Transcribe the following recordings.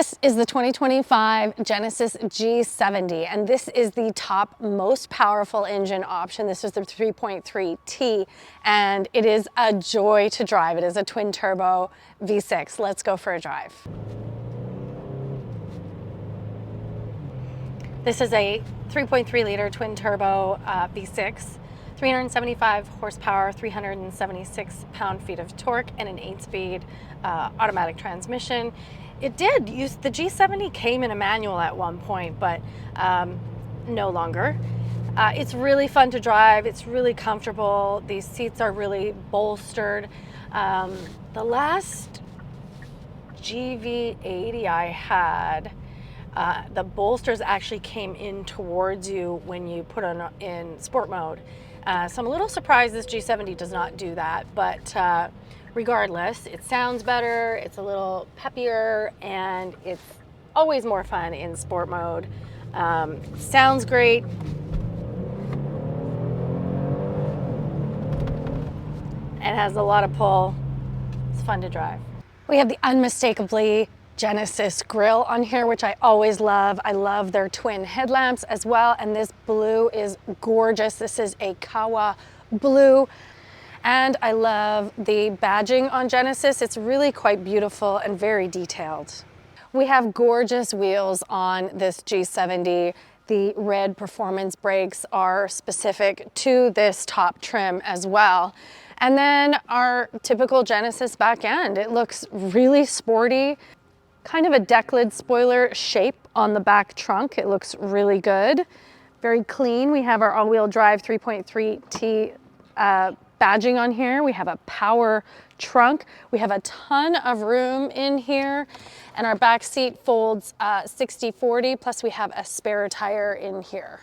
This is the 2025 Genesis G70, and this is the top most powerful engine option. This is the 3.3T, and it is a joy to drive. It is a twin turbo V6. Let's go for a drive. This is a 3.3 liter twin turbo V6, 375 horsepower, 376 pound-feet of torque, and an 8-speed automatic transmission. It did use, the G70 came in a manual at one point, but no longer. It's really fun to drive. It's really comfortable. These seats are really bolstered. The last GV80 I had, the bolsters actually came in towards you when you put on in sport mode. So I'm a little surprised this G70 does not do that, but regardless, it sounds better, it's a little peppier, and it's always more fun in sport mode. Sounds great. It has a lot of pull. It's fun to drive. We have the unmistakably Genesis grille on here, which I always love. I love their twin headlamps as well, and this blue is gorgeous. This is a Kawa blue. And I love the badging on Genesis. It's really quite beautiful and very detailed. We have gorgeous wheels on this G70. The red performance brakes are specific to this top trim as well. And then our typical Genesis back end. It looks really sporty, kind of a deck lid spoiler shape on the back trunk. It looks really good, very clean. We have our all-wheel drive 3.3T badging on here. We have a power trunk. We have a ton of room in here, and our back seat folds 60/40, plus we have a spare tire in here.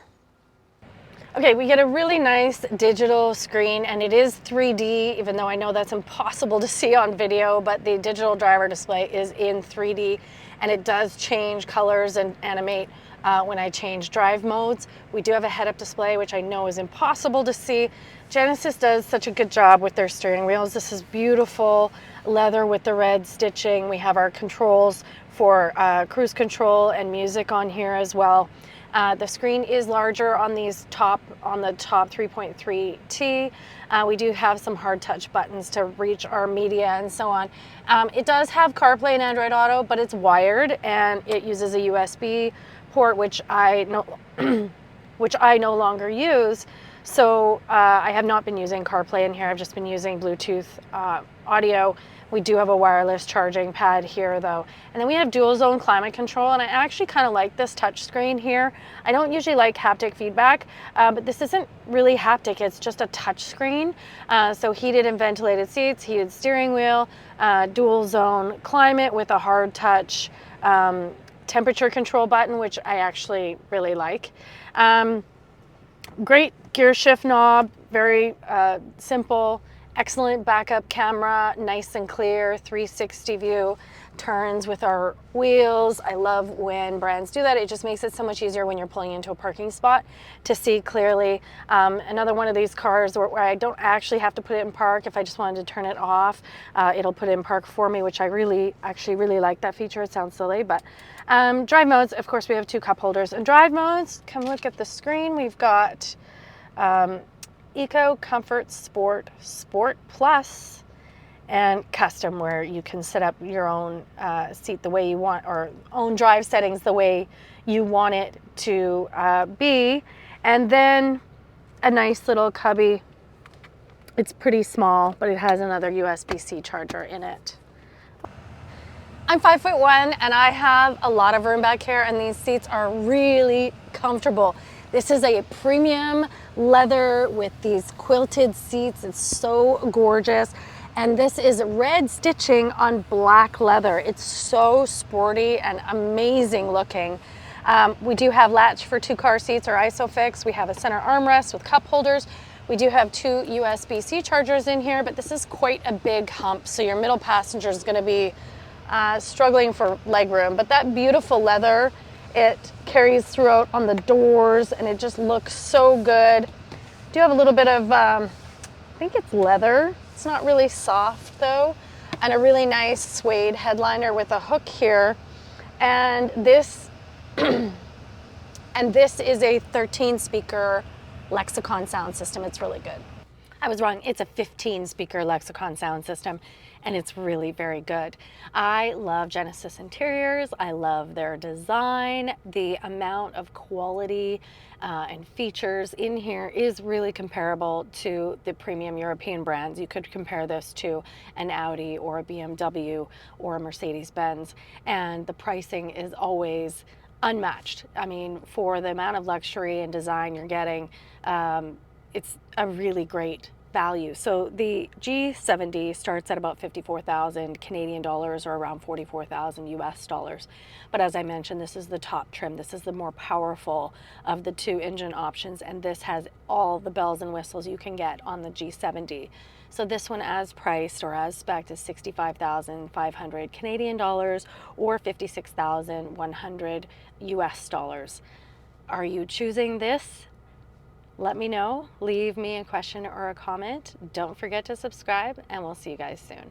Okay, we get a really nice digital screen, and it is 3D, even though I know that's impossible to see on video, but the digital driver display is in 3D, and it does change colors and animate when I change drive modes. We do have a head-up display, which I know is impossible to see. Genesis does such a good job with their steering wheels. This is beautiful leather with the red stitching. We have our controls for cruise control and music on here as well. The screen is larger on the top 3.3T. We do have some hard touch buttons to reach our media and so on. It does have CarPlay and Android Auto, but it's wired, and it uses a USB port, which I no longer use. So I have not been using CarPlay in here. I've just been using Bluetooth audio. We do have a wireless charging pad here though. And then we have dual zone climate control, and I actually kind of like this touch screen here. I don't usually like haptic feedback, but this isn't really haptic, it's just a touch screen. So heated and ventilated seats, heated steering wheel, dual zone climate with a hard touch temperature control button, which I actually really like. Great gear shift knob, very simple. Excellent backup camera, nice and clear, 360 view, turns with our wheels. I love when brands do that. It just makes it so much easier when you're pulling into a parking spot to see clearly. Another one of these cars where I don't actually have to put it in park. If I just wanted to turn it off, it'll put it in park for me, which I actually really like that feature. It sounds silly, but drive modes, of course, we have 2 cup holders. And drive modes, come look at the screen. We've got Eco, Comfort, Sport, Sport Plus, and Custom, where you can set up your own seat the way you want, or own drive settings the way you want it to be. And then a nice little cubby. It's pretty small, but it has another USB-C charger in it. I'm 5'1", and I have a lot of room back here, and these seats are really comfortable. This is a premium leather with these quilted seats. It's so gorgeous. And this is red stitching on black leather. It's so sporty and amazing looking. We do have latch for 2 car seats or ISOFIX. We have a center armrest with cup holders. We do have 2 USB-C chargers in here, but this is quite a big hump, so your middle passenger is going to be struggling for leg room. But that beautiful leather, it carries throughout on the doors, and it just looks so good. Do have a little bit of, I think it's leather. It's not really soft though. And a really nice suede headliner with a hook here. And this and this is a 13 speaker lexicon sound system. It's really good. I was wrong. It's a 15 speaker lexicon sound system, and it's really very good. I love Genesis interiors. I love their design. The amount of quality and features in here is really comparable to the premium European brands. You could compare this to an Audi or a BMW or a Mercedes-Benz, and the pricing is always unmatched. I mean, for the amount of luxury and design you're getting, it's a really great value. So the G70 starts at about 54,000 Canadian dollars, or around 44,000 US dollars. But as I mentioned, this is the top trim. This is the more powerful of the two engine options, and this has all the bells and whistles you can get on the G70. So this one, as priced or as spec'd, is 65,500 Canadian dollars, or 56,100 US dollars. Are you choosing this? Let me know. Leave me a question or a comment. Don't forget to subscribe, and we'll see you guys soon.